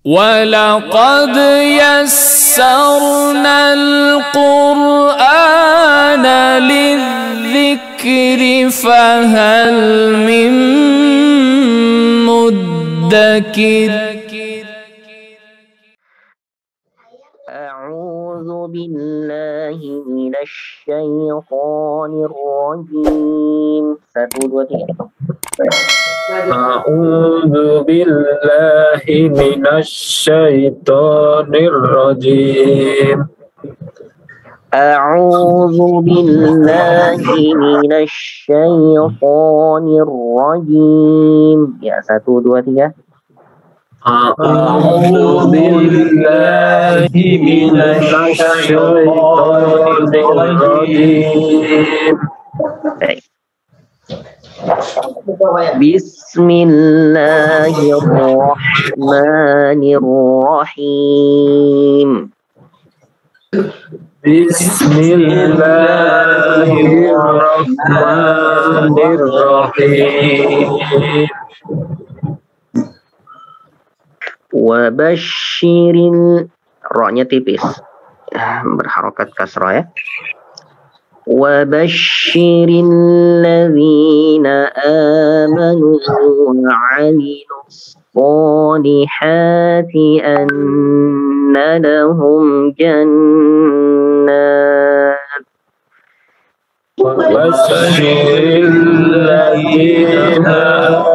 ولقد يسرنا القرآن للذكر فهل من مدكر أعوذ بالله من الشيطان الرجيم. 1, 2, 3. أعوذ بالله من الشيطان الرجيم. أعوذ بالله من الشيطان الرجيم. Ya, 1, 2, 3. أعوذ بالله من الشيطان الرجيم. Bismillahirrahmanirrahim. Bismillahirrahmanirrahim. Wabashiril, ra-nya tipis, berharokat kasrah ya. Wabashiril ladzina amanu wa 'amilus sholihati anna lahum jannat. Wabashiril ladzina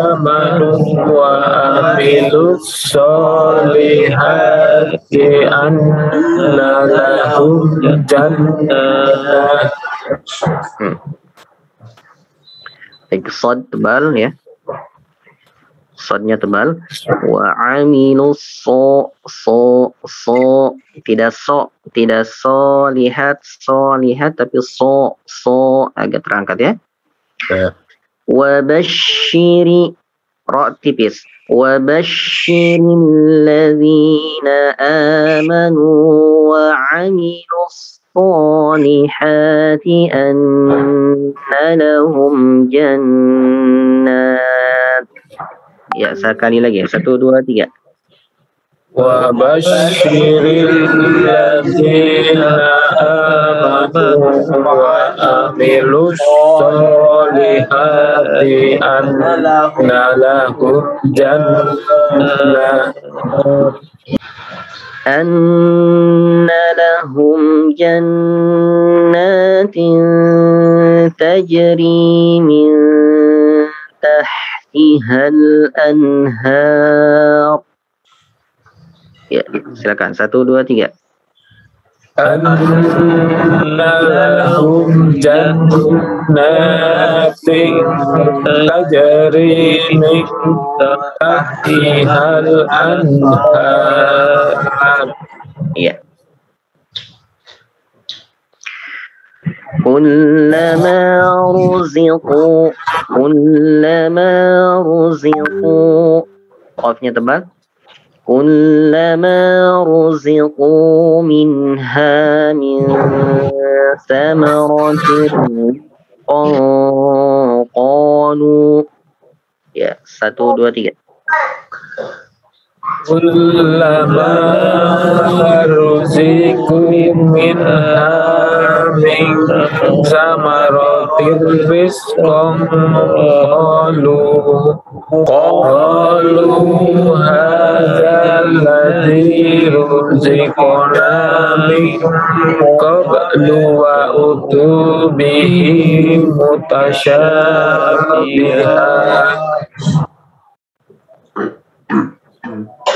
amanu wa 'amilus sholihati anna lahum jannat. Shad tebal ya, shadnya tebal. Wa amilus tidak solihat tapi agak terangkat ya. Wa basyiri, ra tipis. Wa basyiril ladzina amanu wa amilus solihati anna lahum jannat. Ya, sekali lagi ya. 1, 2, 3. Wa basyiril ladzina amanu wa amilus solihati anna lahum jannat. Anna lahum jannatin tajri min tahtihal anhar. Ya, silakan. 1, 2, 3. Anna lahum jannatin tajri min tahtihal anhar. Ya. Kullama ruziqu, qafnya tebal. Kullama ruziqu minha min samaratin qalu. Ya, 1, 2, 3. Kullama ruziqu minha min samaratir rizqan qalu hadza alladhi ruziqna min qablu wa utu bihi mutasyabihan.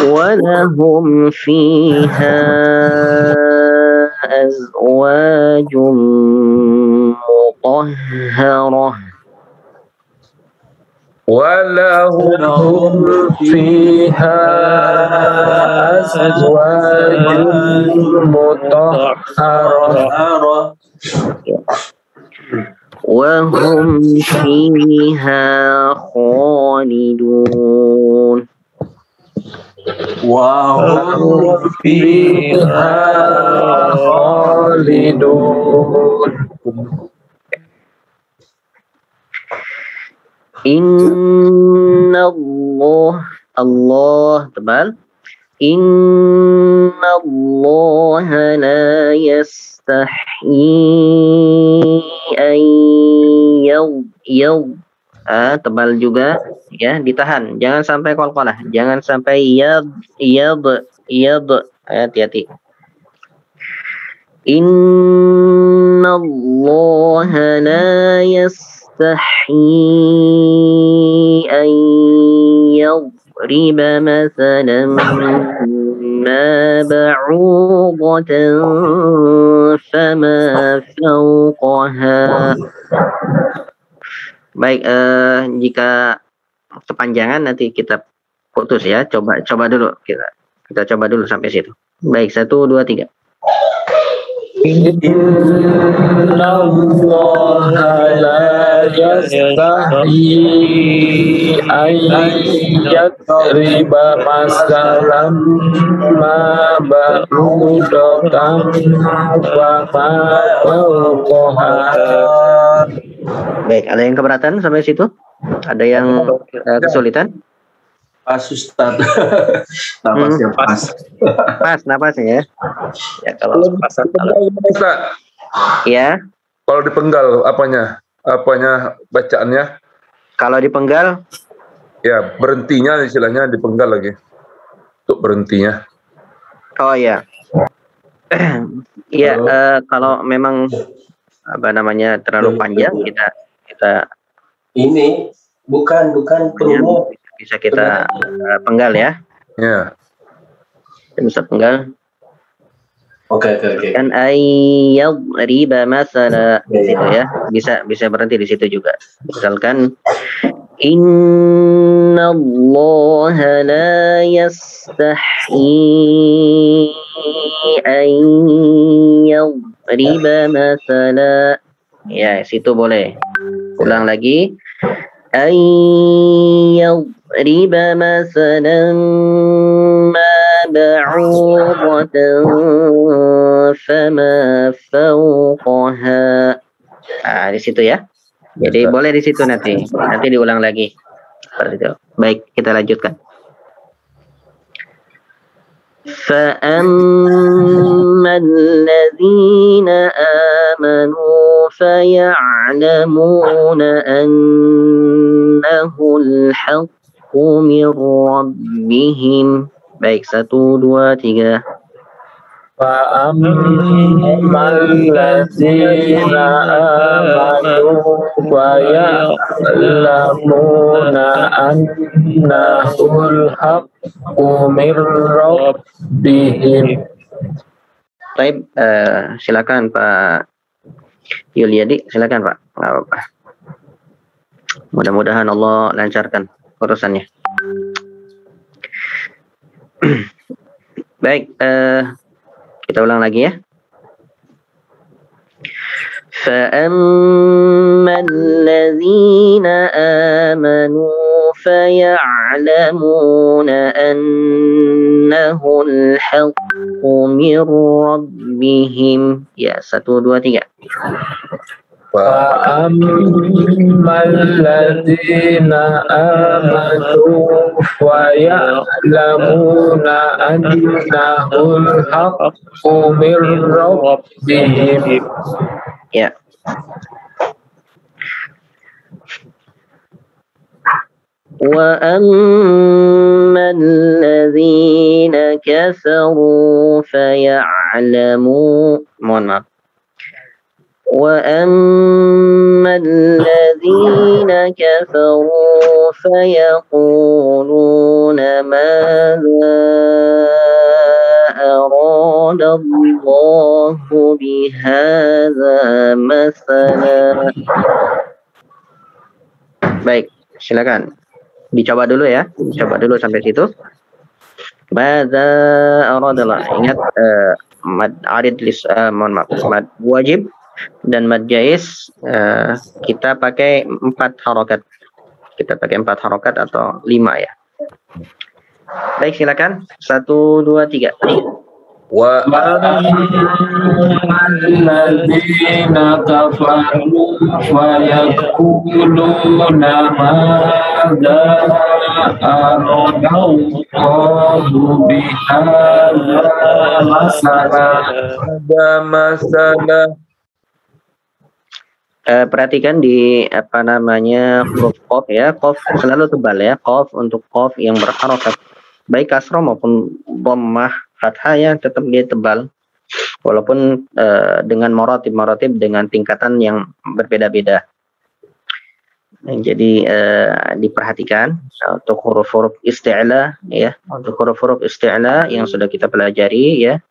ولهم فيها أزواج مطهرة. ولهم فيها أزواج مطهرة وهم فيها خالدون. وهم فيها خالدون. Inna Allah tebal. Innallaha la yastahyi an tebal juga ya, ditahan, jangan sampai qalqalah, jangan sampai yad, hati-hati. Innallaha la yastahyi an yadriba mathalan ma ba'udatan fama fawqaha. Baik, jika kepanjangan nanti kita putus ya. Coba dulu kita coba dulu sampai situ. Baik, 1, 2, 3. Innallaha la yastahyi an yadriba masalan ma ba'udatan wa ma fawqaha. Baik, ada yang keberatan sampai situ? Ada yang kesulitan? Pas Ustaz. Napasnya pas. Pas napasnya ya. Ya kalau pas Ustaz, ya. kalau dipenggal apanya bacaannya? Kalau dipenggal Ya, berhentinya istilahnya dipenggal lagi. Untuk berhentinya. oh ya. Iya, kalau memang terlalu panjang kita Ini bukan promo. bisa kita penggal ya. Ya. Kita bisa penggal. Oke. Kan ayyadriba masala gitu ya. Bisa berhenti di situ juga. Misalkan innallaha la yastahyi an yadriba masala. Ya, situ boleh. Ulang lagi. Ay yadriba masalan ma ba'udatan fama fawqaha. Di situ ya. Jadi boleh di situ nanti diulang lagi. Seperti itu. Baik, kita lanjutkan. فَأَمَّا الَّذِينَ آمَنُوا فَيَعْلَمُونَ أَنَّهُ الْحَقُّ مِنْ رَبِّهِمْ. Baik, 1, 2, 3. فَأَمَّا الَّذِينَ آمَنُوا وَيَعْلَمُونَ أَنَّهُ الْحَقُّ مِنْ رَبِّهِمْ. Baik, silakan Pak Yuliadi, silakan Pak. Nggak apa-apa. Mudah-mudahan Allah lancarkan urusannya. Baik, kita ulang lagi ya. فَأَمَّا الَّذِينَ آمَنُوا فَيَعْلَمُونَ أَنَّهُ الْحَقُّ مِنْ رَبِّهِمْ. Ya, 1, 2, 3. فَأَمَّا الَّذِينَ آمَنُوا وَيَعْلَمُونَ أَنَّهُ الْحَقُّ مِنْ رَبِّهِمْ. Ya. وَأَمَّا الَّذِينَ كَفَرُوا فَيَعْلَمُونَ وَأَمَّا الَّذِينَ كَفَرُوا فَيَقُولُونَ مَاذَا أَرَادَ اللَّهُ بِهَذَا مَثَلًا. Baik, silakan. Dicoba dulu ya. Coba dulu sampai situ. Mada aradallah. Ingat mad arid mad wajib dan mad jaiz kita pakai 4 harokat. Kita pakai 4 harokat atau 5 ya. Baik, silakan. 1, 2, 3. Wa Alladzina kafaru fayakuluna madza aradallahu bihadza masalah. ada masalah. Perhatikan di apa namanya huruf qaf ya, qaf selalu tebal ya, qaf untuk qaf yang berharokat baik kasroh maupun dhammah fathah ya tetap dia tebal walaupun dengan maratib dengan tingkatan yang berbeda-beda. Jadi diperhatikan untuk huruf-huruf isti'la ya, untuk huruf-huruf isti'la yang sudah kita pelajari ya,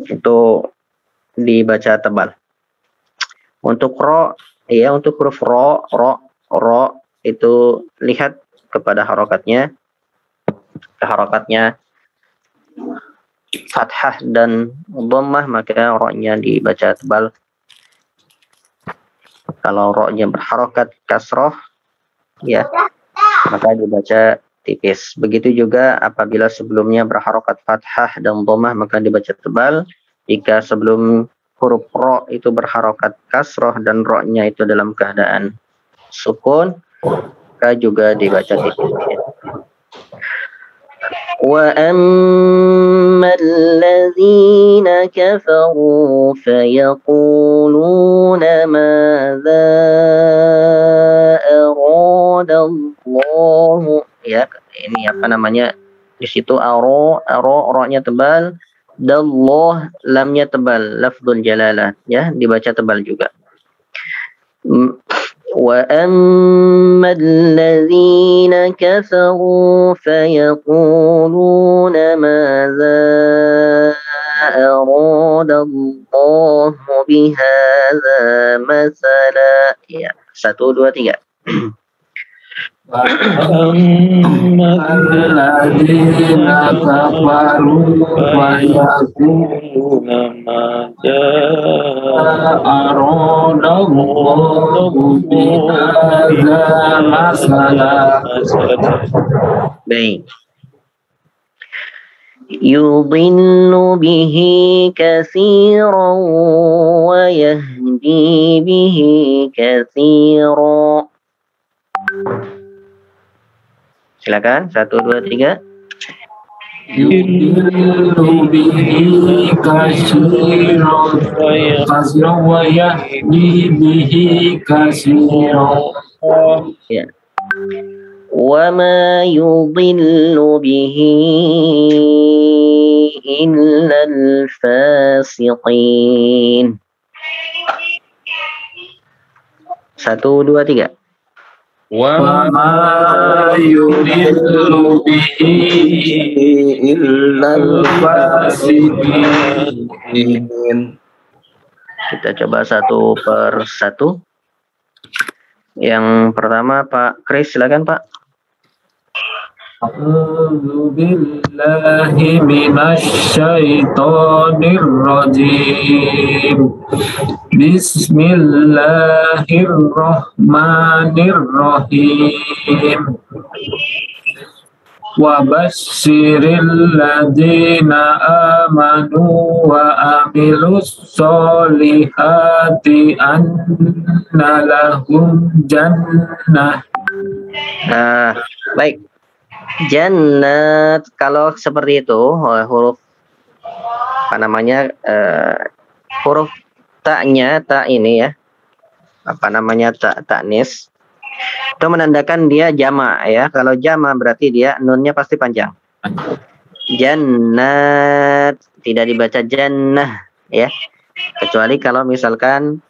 itu dibaca tebal. Untuk ro ya, untuk huruf ro itu lihat kepada harokatnya fathah dan dhammah, maka ro-nya dibaca tebal. Kalau ro-nya berharokat kasroh ya, maka dibaca tipis. Begitu juga apabila sebelumnya berharokat fathah dan dhammah, maka dibaca tebal. Jika sebelum huruf ro itu berharokat kasroh dan ro-nya itu dalam keadaan sukun, maka juga dibaca tipis. Wa ammal ladzina kafaru fayaquluna madza aradallahu ya, ini apa namanya di situ ro-nya tebal, dallah lamnya tebal, lafdzul jalalah ya, dibaca tebal juga. Wa ammal ladzina kafaru fayaquluna madza aradallahu bihadza masala ya, 1 2 3. Alladzina kafaru fayakuluna madza aradallahu bihadza masalah. Baik. Yudhillu bihi katsiran wa yahdi bihi katsiran. Silakan 1 2 3. Yudhillu bihi katsiran wa yahdi bihi katsiran. Ya. Wa ma yudhillu bihi illa al-fasiqin. 1 2 3. Wa ma yudhillu bihi illa al-fasiqin. Kita coba satu per satu. Yang pertama Pak Kris, silakan Pak. A'udzu billahi minasy syaithanir rajim. Bismillahirrahmanirrahim. Wa basyiril ladzina amanu wa amilus solihati anna lahum jannah. Baik. Jannat, kalau seperti itu huruf apa namanya huruf taknya, tak ini ya, apa namanya, tak taknis, itu menandakan dia jamak ya. Kalau jamak berarti dia nunnya pasti panjang. Jannat tidak dibaca jannah ya, kecuali kalau misalkan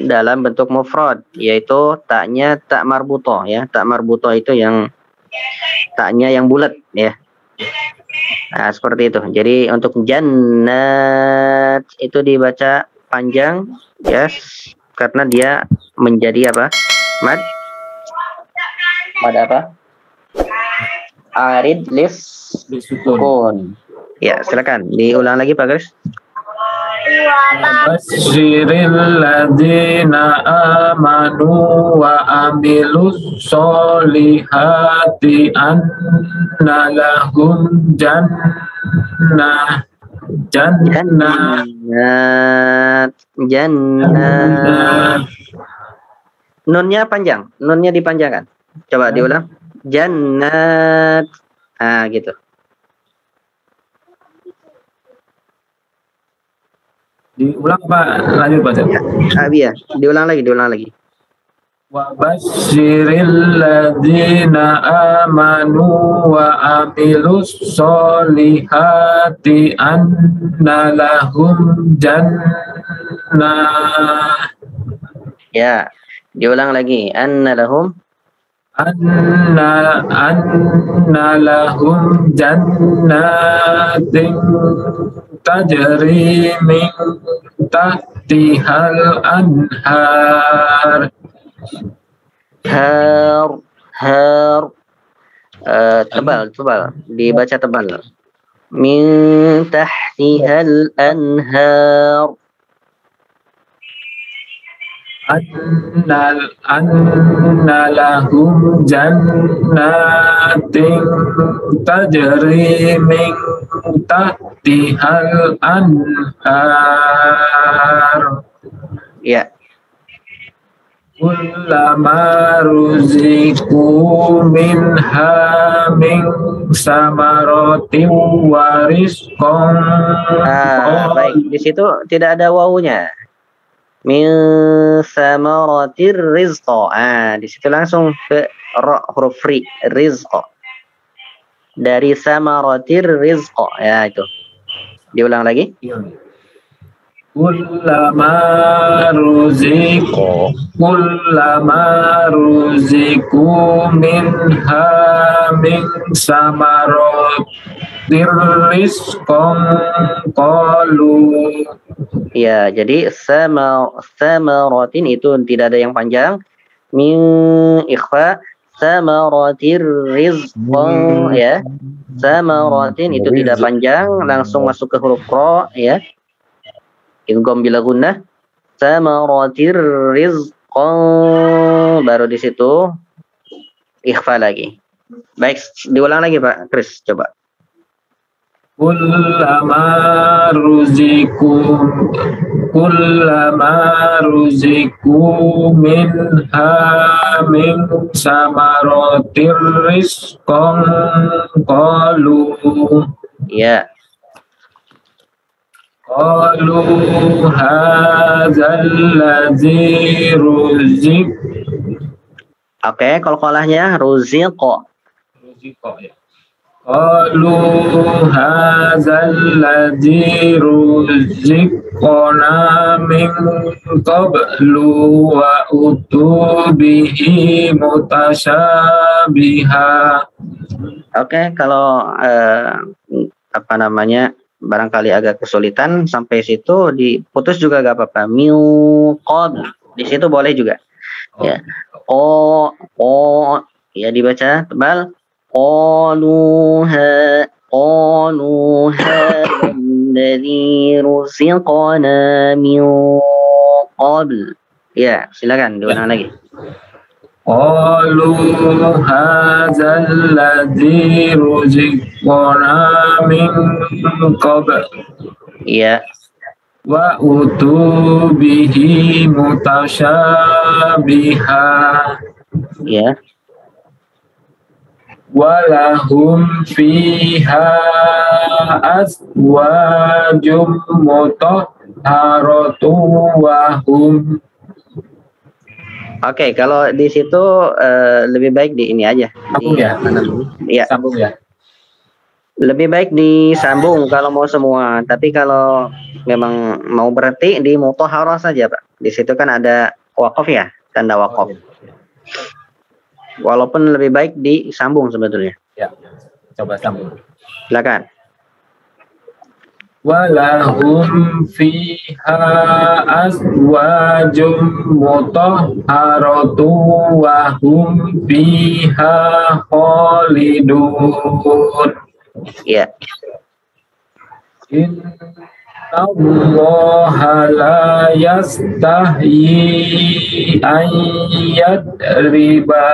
dalam bentuk mufrad, yaitu taknya tak marbutoh ya. Tak marbutoh itu yang taknya yang bulat ya. Nah, seperti itu. Jadi untuk jannat itu dibaca panjang ya, karena dia menjadi apa? Mad apa? Arid lis sukun. Ya, silakan diulang lagi Pak Kris. Basyiril ladzina amanu wa amilus solihati anna lahum jannah. jannah Jannat. Nunnya panjang. Nunnya dipanjangkan. Coba diulang. Jannat. Ah, gitu. diulang Pak, lanjut Pak. Iya, diulang lagi. Wa basyiril ladzina amanu wa amilus solihati anna lahum jannah. Ya, diulang lagi. Anna lahum Anna lahum jannatin tajri min tahtihal anhar. har tebal dibaca tebal. Min tahtihal anhar. Anna lahum jannatin tajri min tahtihal anhar. Ya. Kullama ruziku minha min samarati wa rizqan. Baik, di situ tidak ada wawunya. Min samaratir rizqa. Di situ langsung ke huruf ri, rizqa. Dari samaratir rizqa. Ya, itu. Diulang lagi. Kullama ruziku minha min samaratir rizqan qalu. Ya, jadi samaratin itu tidak ada yang panjang. Min ikhfa samaratir rizqan, ya. Samaratin itu tidak panjang, langsung masuk ke huruf ro, ya. Idgham bila gunnah. Samaratir rizqan, baru di situ ikhfa lagi. Baik, diulang lagi Pak Kris, coba. Kullama ruziku minha min samaratir rizqan qalu. Ya. Qalu hadzal ladzi ruzik. Oke, qalqalahnya ruziqa. Ya. Qalu hadzal ladzi ruziqna min qablu wa utubihi mutasyabiha. Oke, kalau barangkali agak kesulitan sampai situ diputus juga gak apa-apa. Miqab di situ boleh juga. Ya. Ya dibaca tebal. Qaluha alladzi ruziqna min qabl. Ya, silakan diulang lagi. Qalu hadzal ladzi ruziqna min qabl. Ya. Wa utubihi mutasyabiha. Ya. Walahum fiha azwajum mutahharatu wa hum. Oke, kalau di situ lebih baik di ini aja. Sambung ya? Iya. Sambung ya? Lebih baik disambung kalau mau semua. Tapi kalau memang mau berhenti di mutahharah saja, Pak. Di situ kan ada waqaf ya, tanda waqaf. Walaupun lebih baik disambung sebetulnya. Ya, coba sambung. Silakan. Walahum fiha azwajum mutahharatu wa hum fiha khalidun. Ya. Innallaha la yastahyi ayyadriba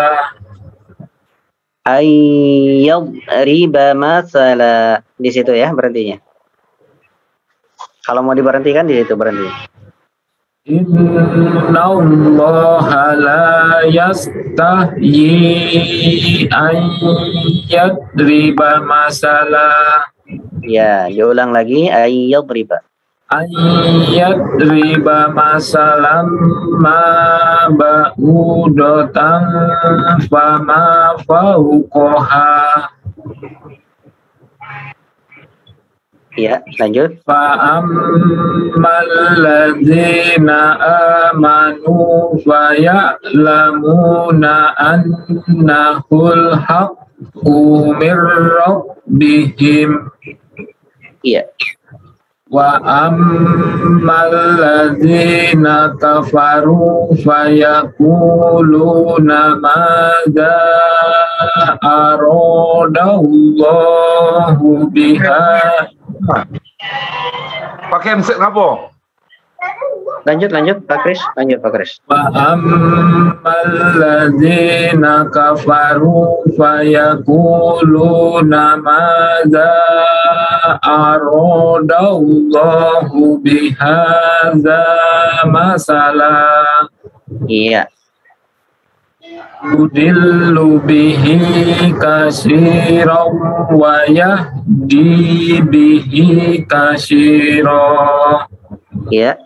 masala. Di situ ya berartinya. Kalau mau diberhentikan di situ berhenti. Inna Allah la yastahyi an yadriba masalah. Ya, diulang lagi ayyad riba. Ayat riba masalam ma ba'udatan fama fauqoha Ya, lanjut. fa'ammal ladzina amanu faya'lamuna annahul haqqu mir rabbihim. Iya. Wa ammal ladzina kafaru fayaquluna madza aradallahu biha. Pakai MC ngapa? Lanjut Pak Kris, Wa ammal ladzina kafaru fayaquluna madza aradallahu bihadza masalah. Iya. Yudillu bihi katsiran wa yahdi bihi katsiran. Iya.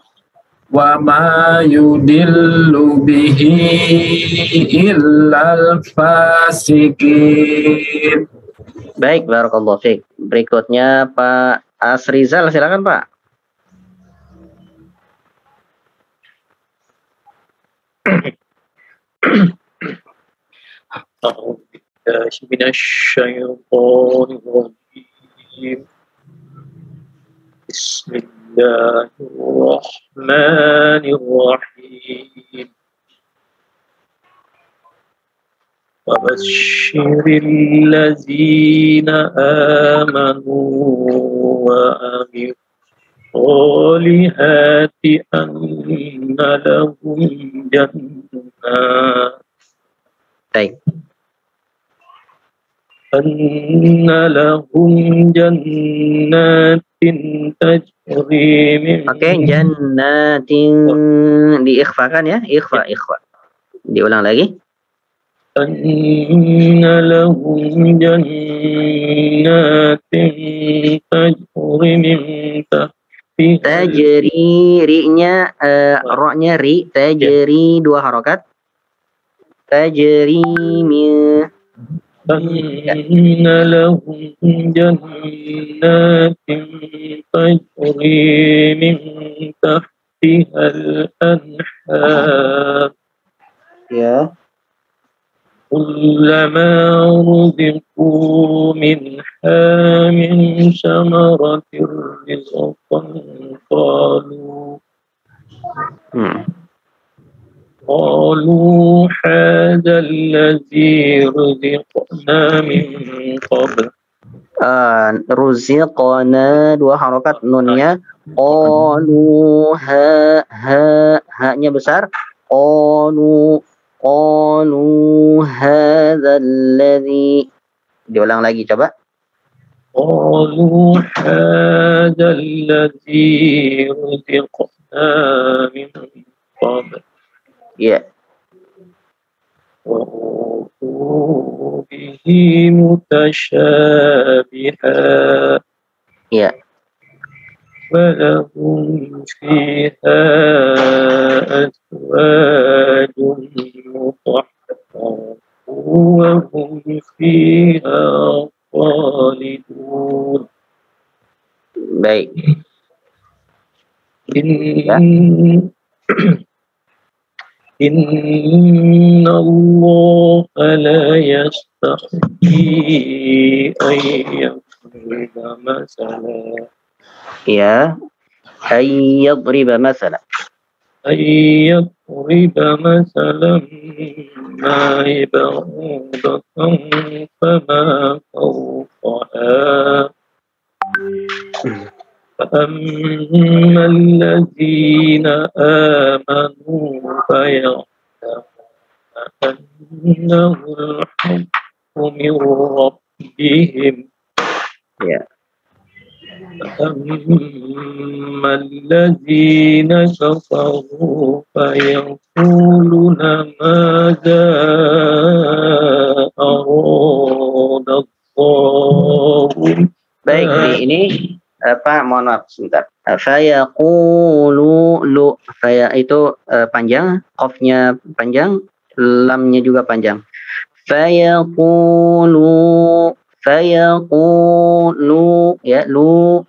Wa ma yudillu bihi illal fasikin. Baik, barakallahu fiik. Berikutnya Pak Asrizal, silakan Pak. أعوذ بالله من الشيطان الرجيم بسم الله الرحمن الرحيم وبشر الذين آمنوا وعملوا الصالحات أن لهم جنات Baik. أن لهم جنات تجري من Oke, jannatin diikhfakan ya, ikhfa. Diulang lagi. أن لهم جنات تجري من تحتها Tajri, ri-nya, ro-nya ri, tajri 2 harokat. Tajri min. أن لهم جنات تجري من تحتها الأنهار Ya. كلما رزقوا منها من ثمرة رزقا قالوا هذا الذي رزقنا من قبل. Ruziqana 2 harokat, nunnya qalu ha-nya besar. Qalu hadzal ladzi. Diulang lagi coba. قالوا هذا الذي رزقنا من قبل. Ya. وأوتوا به متشابها. Ya. ولهم فيها أزواج مطهرة وهم فيها خالدون. Baik. إن الله لا يستحيي أن يضرب مثلا. Ya. Ayyadriba masalah. أن يضرب مثلا ما بعوضة فما فوقها فأما الذين آمنوا فيعلمون أنه الحق من ربهم. Ya. فأما الذين كفروا فيقولون ماذا أراد الله. Baik, ini apa? Mohon maaf sebentar. Fayaqulu lu. Faya itu panjang, qafnya panjang, lamnya juga panjang. Fayaqulu ya lu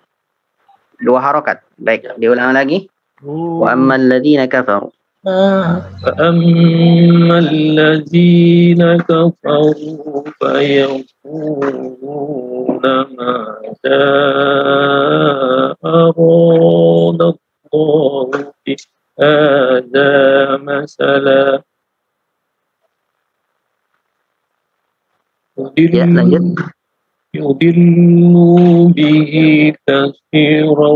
dua harokat. Baik, diulang lagi. Wa ammal ladzina kafaru. فأما الذين كفروا فيقولون ماذا أراد الله بهذا مثلا. Ya, lanjut. يضل به كثيرا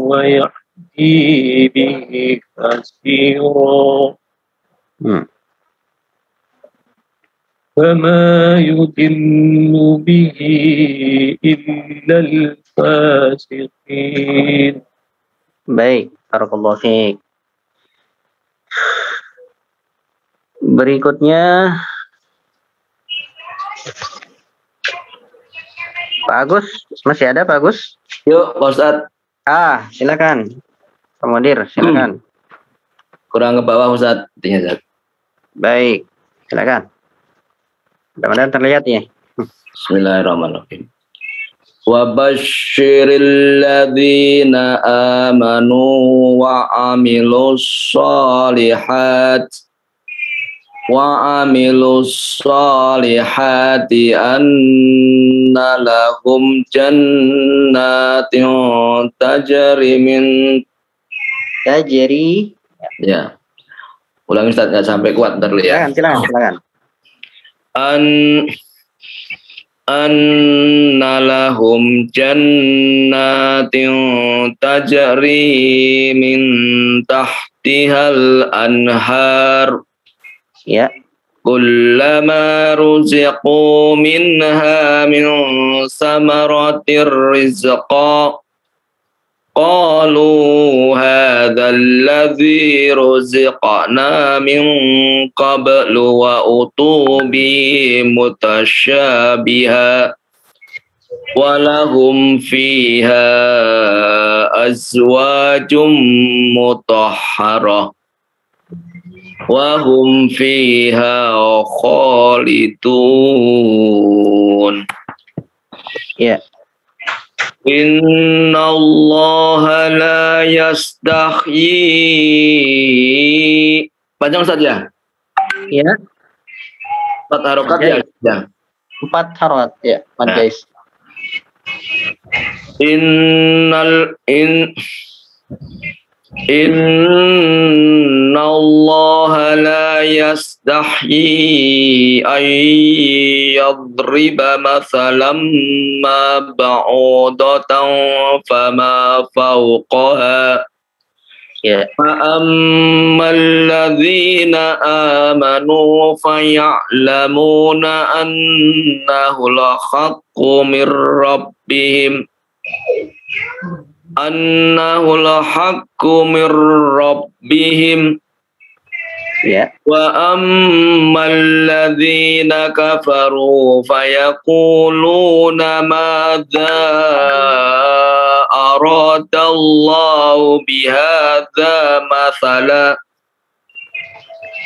ويهدي به كثيرا فما يضل به إلا الفاسقين. Baik, barakallahu fiik. Berikutnya Pak Agus, masih ada Pak Agus? Yuk, Pak Ustadz. Silakan. Pak Mudir, silakan. Kurang ke bawah, Ustadz. Baik, silakan. Mudah-mudahan terlihat ya. Bismillahirrahmanirrahim. Wa basyiril ladzina amanu wa amilus solihati anna lahum jannatin tajri. Ya. Ulangi Ustaz, nggak sampai kuat ntar ya. Silakan. Anna lahum jannatin tajri min tahtihal anhar. Ya. Kullama ruziqu minha min samaratir rizqa qalu hadha alladhi ruziqna min qablu wa utubi mutasyabiha wa lahum fiha azwajum mutahharah wa hum fiha khalidun. Ya. Inna Allah la yastahyi. Panjang saja. Ya. 4 harokat ya. 4 harokat ya, Mas guys. Inna Allah la yastahyi an yadriba mathalan ma ba'udatan fama fawqaha. فأما الذين آمنوا فيعلمون أنه الحق من ربهم وأما الذين كفروا فيقولون ماذا أراد الله بهذا مثلا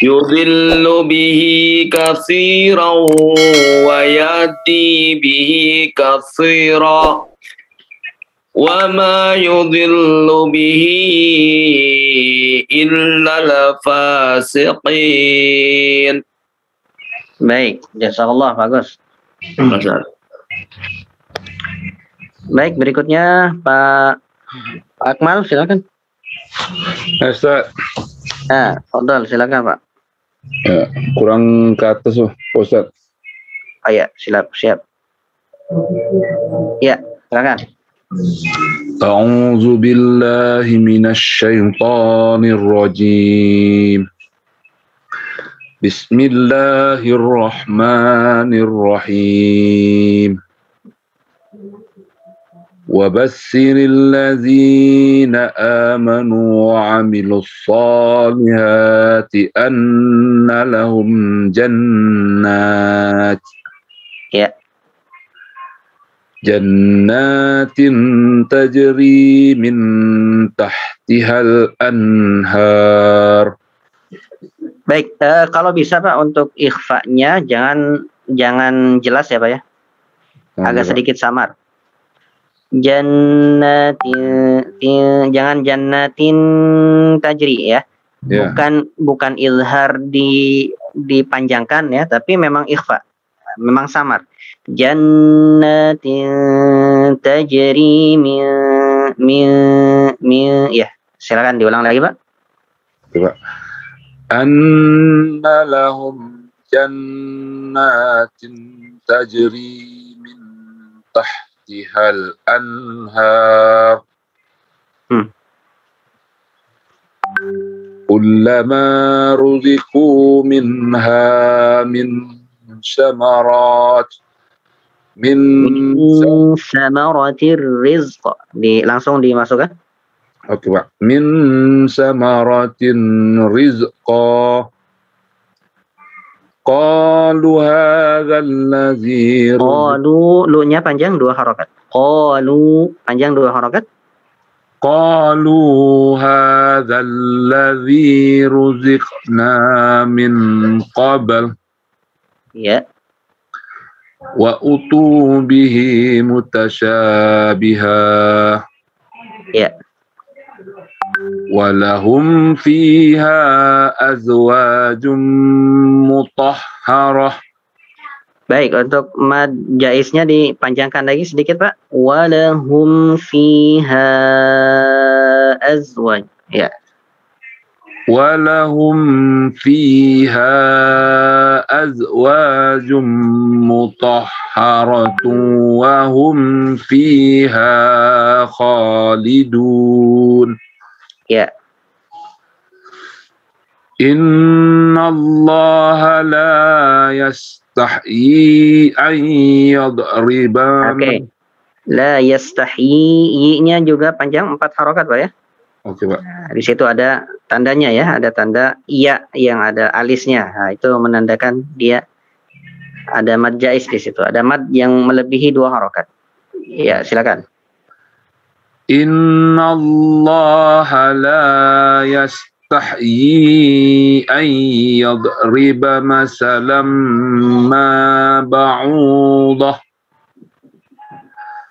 يضل به كثيرا ويهدي به كثيرا وما يضل به إلا الفاسقين. Baik, jazakallah bagus. Baik, berikutnya Pak Akmal, silakan. Ustaz. Fadal, silakan Pak. Ya, kurang ke atas Ustaz. Ya, siap. Ya, silakan. A'udzu billahi minasy syaithanir rajim. Bismillahirrahmanirrahim. وبشر الذين آمنوا وعملوا الصالحات أن لهم جنات Ya. جنات تجري من تحتها الأنهار. Baik, kalau bisa Pak untuk ikhfa-nya jangan jelas ya Pak ya. Agak sedikit samar. Jangan jannatin tajri ya. Ya. Bukan ilhar dipanjangkan ya, tapi memang ikhfa. Memang samar. Jannatin tajri min ya. Silakan diulang lagi Pak. Coba. Anna lahum jannatin tajri min tahtihal anhar. Kullama ruziqu minha min samarat min samaratir rizq. Langsung dimasukkan. Oke Pak. Min samaratin rizqa. Qalu hadzal ladzi Qalu, lu-nya panjang 2 harokat. Qalu panjang 2 harokat. Qalu hadzal ladzi ruziqna min qabl. Ya. Wa utu bihi mutasyabiha. Ya. Walahum fiha azwajum mutahharah. Baik, untuk mad jaisnya dipanjangkan lagi sedikit Pak. Walahum fiha azwaj. Ya. Walahum fiha azwajum mutahharatun wa hum fiha khalidun. Ya. Inna Allah la yastahi an yadriba. Oke. La yastahi, i-nya juga panjang 4 harokat Pak ya. Oke Pak. Nah, di situ ada tandanya ya, ada tanda iya yang ada alisnya. Nah, itu menandakan dia ada mad jais di situ. Ada mad yang melebihi 2 harokat. Ya, silakan. Inna Allah la yastahyi an yadriba masalam ma ba'udah.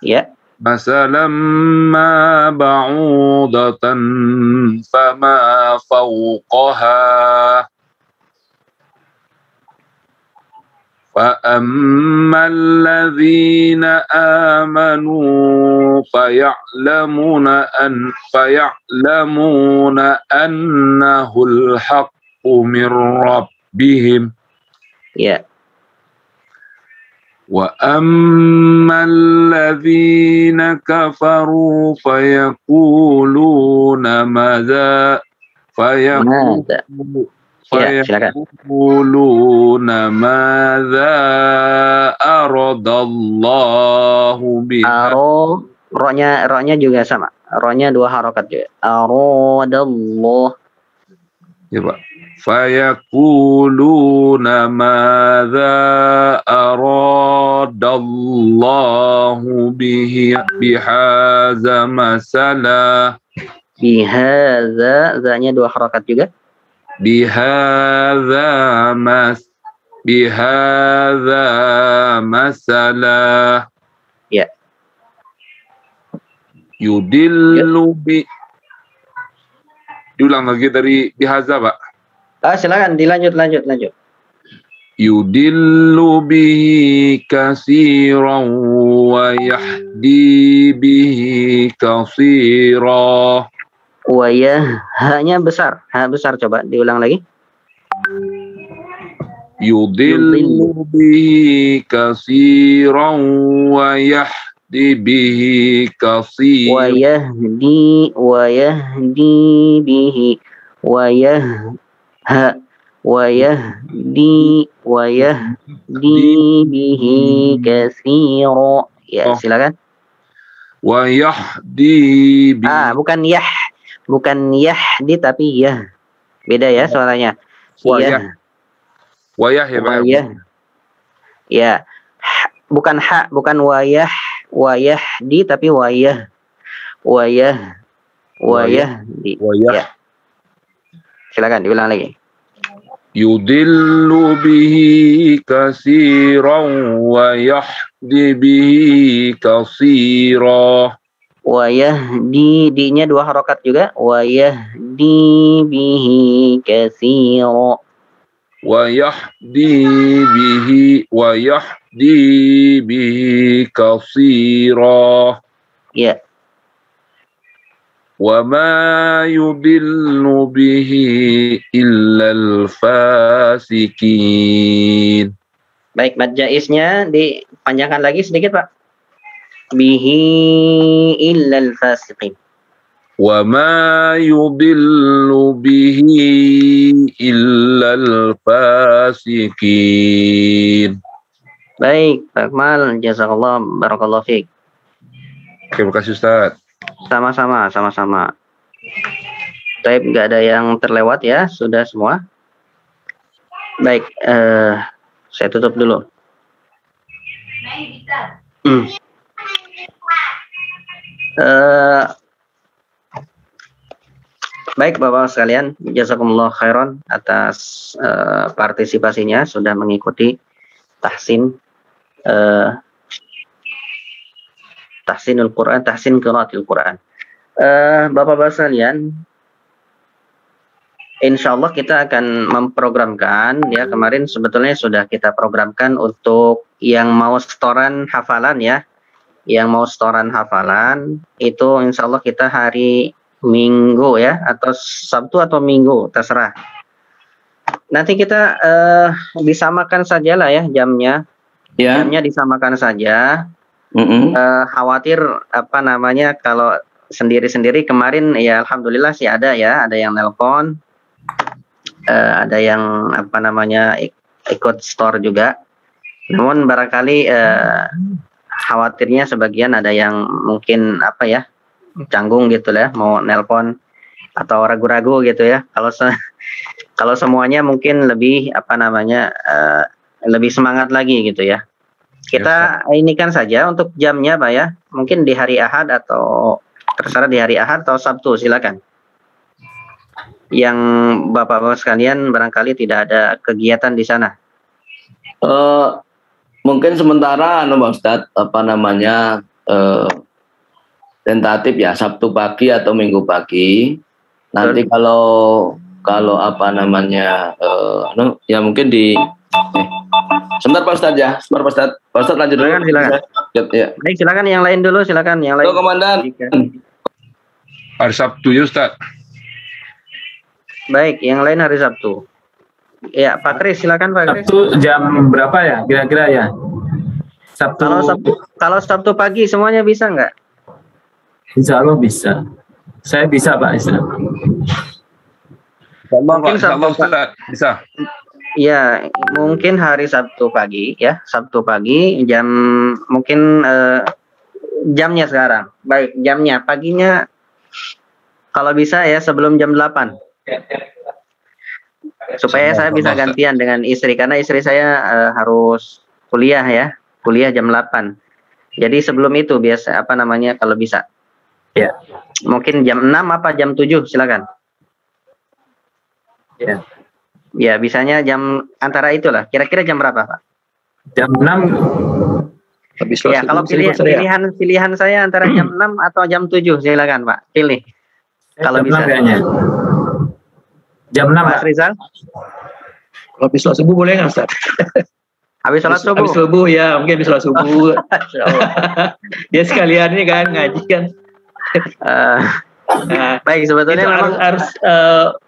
Ya. Masalam ma ba'udatan fama fawqaha. فأما الذين آمنوا فيعلمون أنه الحق من ربهم. Ya. وأما الذين كفروا فيقولون ماذا فيقولون ماذا أراد الله بها. Ro-nya juga sama. Ro-nya 2 harokat juga. Aradallah. Ya Pak. Fayaquluna madza aradallahu bihaza masala. Bihaza, za-nya 2 harokat juga. Bihaza masala. Ya. Yudillu bi. Diulang lagi dari bihaza Pak. Silakan dilanjut. Yudillu bihi katsiran wa yahdi bihi katsira. Wayah, ha-nya besar. Ha besar, coba diulang lagi. Yudillu bihi katsiran wa yahdi bihi katsira. Wayahdi bihi wayahdi bihi katsira. Ya, silakan. Wa yahdi bi. Bukan yahdi tapi yah. Beda ya suaranya. Wayah. Wayah ya Pak. Wayah. Ya. Bukan bukan wayahdi tapi wayah. Wayahdi. Wayah. Ya. Silakan diulang lagi. Yudillu bihi katsiran wa yahdi bihi katsira. Wayahdi, di-nya 2 harokat juga. Wayahdi bihi katsira. Wayahdi bihi katsira. Ya. Wa ma yudillu bihi illal fasikin. Baik, mad jaiznya dipanjangkan lagi sedikit, Pak. Bihi illal fasiqin. Wa ma yudillu bihi illal fasikin. Baik, Pak Akmal, jazakallah, barakallahu fiik. Terima kasih Ustaz. Sama-sama. Baik, nggak ada yang terlewat ya, sudah semua. Baik, saya tutup dulu. Baik Bapak sekalian, jazakumullah khairan atas partisipasinya, sudah mengikuti tahsinul Quran, tahsin qiraatil Quran. Bapak-bapak sekalian, insya Allah kita akan memprogramkan ya, kemarin sebetulnya sudah kita programkan untuk yang mau setoran hafalan ya, yang mau setoran hafalan itu insya Allah kita hari Minggu ya, atau Sabtu atau Minggu terserah. Nanti kita disamakan saja lah ya jamnya, jamnya disamakan saja. Khawatir apa namanya kalau sendiri-sendiri, kemarin ya alhamdulillah sih ada ya, ada yang nelpon, ada yang apa namanya ikut store juga. Namun barangkali khawatirnya sebagian ada yang mungkin apa ya, canggung gitu ya, mau nelpon atau ragu-ragu gitu ya. Kalau semuanya mungkin lebih apa namanya lebih semangat lagi gitu ya. Kita ini kan saja untuk jamnya Pak ya, mungkin di hari Ahad atau terserah di hari Ahad atau Sabtu, silakan. Yang Bapak-bapak sekalian barangkali tidak ada kegiatan di sana. Mungkin sementara Pak Ustadz, apa namanya, tentatif ya Sabtu pagi atau Minggu pagi. Nanti kalau apa namanya, ya mungkin di sebentar Pak Ustadz ya, sebentar Pak Ustadz. Pak Ustadz lanjut dulu. Silakan. Ya. Baik, silakan yang lain dulu, silakan yang lain. Halo Komandan. Hari Sabtu ya Ustaz. Baik, yang lain hari Sabtu. Ya, Pak Kris, silakan Pak Kris. Sabtu jam berapa ya kira-kira ya? Sabtu. Kalau Sabtu pagi semuanya bisa nggak? Insya Allah bisa. Saya bisa Pak Islam. Mungkin Sabtu bisa. Ya, mungkin hari Sabtu pagi ya, Sabtu pagi jam mungkin jamnya sekarang. Baik, jamnya paginya kalau bisa ya sebelum jam 8. Supaya saya bisa gantian dengan istri, karena istri saya harus kuliah ya, kuliah jam 8. Jadi sebelum itu biasa apa namanya kalau bisa. Ya. Mungkin jam 6 apa jam 7, silakan. Ya. Ya, bisanya jam antara itulah. Kira-kira jam berapa, Pak? Jam 6. Ya, kalau pilihan saya antara jam 6 atau jam 7, silakan, Pak. Pilih. Kalau bisa. Jam 6, Mas Rizal? Kalau habis sholat subuh boleh nggak, Ustaz? Habis sholat subuh? Habis subuh ya, mungkin habis sholat subuh. Dia sekalian ini kan, ngaji kan. Baik, sebetulnya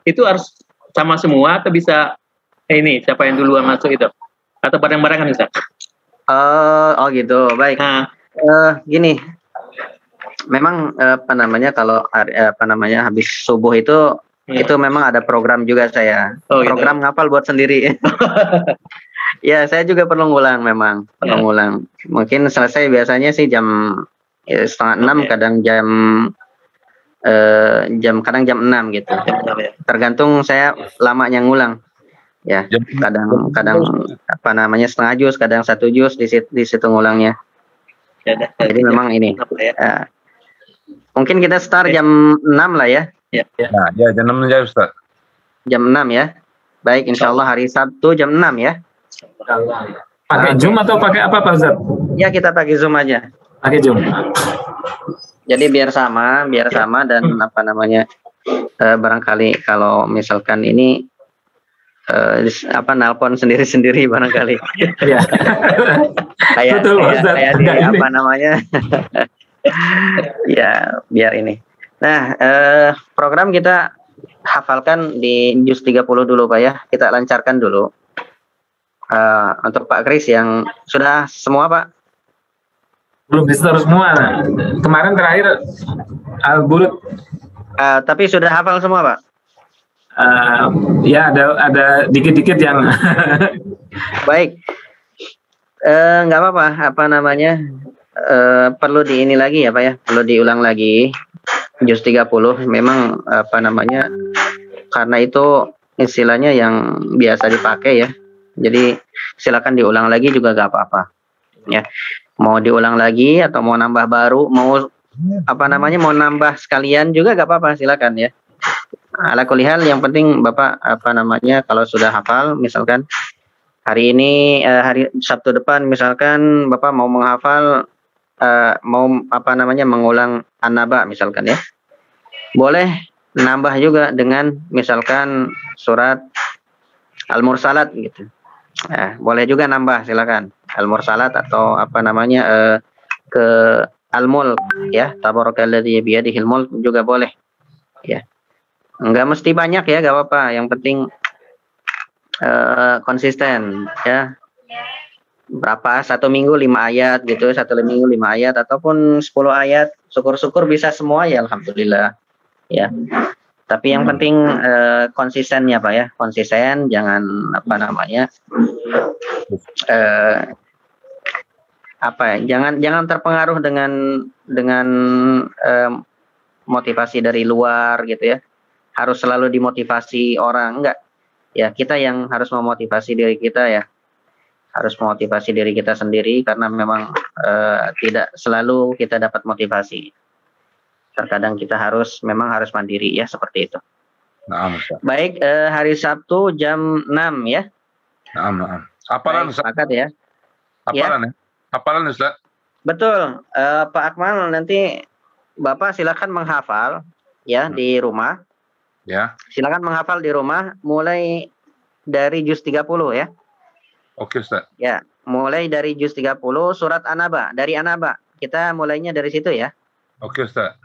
itu harus sama semua atau bisa ini siapa yang duluan masuk itu atau bareng-barengan Ustaz? Oh gitu, baik. Gini, memang apa namanya kalau habis subuh itu memang ada program juga saya. Program gitu. Ngapal buat sendiri. Ya, saya juga perlu ngulang memang, perlu ngulang. Mungkin selesai biasanya sih jam Ya, setengah 6, Oke. kadang kadang jam 6 gitu. Ya. Tergantung saya lamanya ngulang. Ya, kadang apa namanya setengah juz, kadang 1 juz di situ ngulangnya. Ya, dah. Jadi memang ini. Apa ya? Mungkin kita start Oke. jam 6 lah ya. Nah, ya jam 6 aja Ustaz. Jam 6 ya. Baik, insya Allah hari Sabtu jam 6 ya. Pakai Zoom atau pakai apa Pak Ustaz? Ya, kita pakai Zoom aja. Pakai Zoom. Jadi biar sama dan apa namanya barangkali kalau misalkan ini nelpon sendiri-sendiri barangkali. Ya. kayak Betul, Ustaz. kayak di Ada ini. apa namanya ya biar ini. Nah, program kita hafalkan di juz 30 dulu Pak ya. Kita lancarkan dulu. Untuk Pak Kris yang sudah semua Pak. Belum di store semua. Kemarin terakhir Al-Burud. Tapi sudah hafal semua Pak. Ya ada dikit-dikit yang Baik. Nggak apa-apa, apa namanya, perlu di ini lagi ya Pak ya, perlu diulang lagi juz 30. Memang apa namanya, karena itu istilahnya yang biasa dipakai ya, jadi silakan diulang lagi juga nggak apa-apa ya. Mau diulang lagi atau mau nambah baru, mau apa namanya, mau nambah sekalian juga nggak apa-apa, silakan ya. Ala kulli hal, yang penting Bapak apa namanya, kalau sudah hafal, misalkan hari ini hari Sabtu depan misalkan Bapak mau menghafal mau apa namanya, mengulang An-Naba misalkan ya. Boleh nambah juga dengan misalkan surat Al-Mursalat gitu. Boleh juga nambah, silakan Al-Mursalat atau apa namanya ke Al-Mulk ya, Tabarakalladzi biyadihil mulk juga boleh ya. Enggak mesti banyak ya, gak apa-apa. Yang penting konsisten ya. Berapa, 1 minggu 5 ayat gitu, 1 minggu 5 ayat ataupun 10 ayat. Syukur-syukur bisa semua ya, alhamdulillah ya. Tapi yang penting konsistennya Pak ya, konsisten, jangan apa namanya jangan terpengaruh dengan motivasi dari luar gitu ya. Harus selalu dimotivasi orang, enggak ya, kita yang harus memotivasi diri kita ya, harus memotivasi diri kita sendiri, karena memang tidak selalu kita dapat motivasi. Terkadang kita memang harus mandiri ya, seperti itu. Naam Ustaz. Baik, hari Sabtu jam 6 ya. Naam. Hafalan Ustaz. Sepakat ya. Hafalan ya. Hafalan Ustaz. Betul, Pak Akmal, nanti Bapak silakan menghafal ya di rumah. Ya. Silakan menghafal di rumah mulai dari juz 30 ya. Oke Ustaz. Ya, mulai dari juz 30 surat An-Naba, dari An-Naba. Kita mulainya dari situ ya. Oke Ustaz.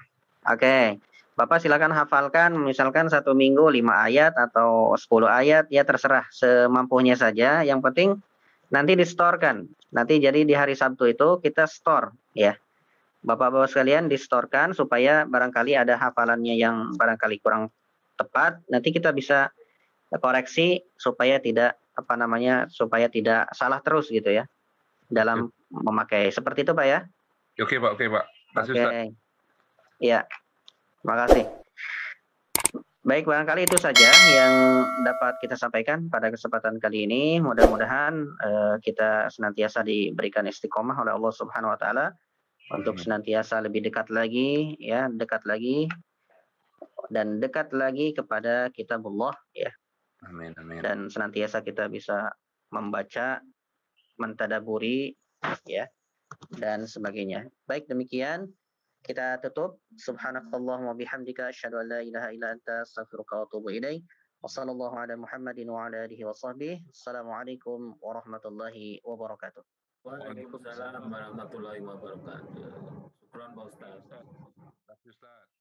Oke. Bapak silakan hafalkan misalkan 1 minggu 5 ayat atau 10 ayat ya, terserah semampunya saja. Yang penting nanti distorkan. Nanti jadi di hari Sabtu itu kita store ya. Bapak-bapak sekalian distorkan supaya barangkali ada hafalannya yang barangkali kurang tepat, nanti kita bisa koreksi supaya tidak apa namanya, supaya tidak salah terus gitu ya dalam memakai. Seperti itu Pak ya. Oke Pak. Terima kasih Ustaz. Ya, terima kasih. Baik, barangkali itu saja yang dapat kita sampaikan pada kesempatan kali ini. Mudah-mudahan kita senantiasa diberikan istiqomah oleh Allah Subhanahu wa taala untuk senantiasa lebih dekat lagi ya, dekat lagi kepada kitabullah ya. Amin. Dan senantiasa kita bisa membaca, mentadaburi ya, dan sebagainya. Baik, demikian kita tutup. Subhanakallahumma bihamdika asyhadu an la ilaha illa anta astaghfiruka wa atubu ilaik. Wassallallahu ala Muhammadin wa ala alihi wa sahbihi. Assalamualaikum warahmatullahi wabarakatuh. Waalaikumsalam warahmatullahi wabarakatuh. Syukran Pak Ustaz. Terima kasih Ustaz.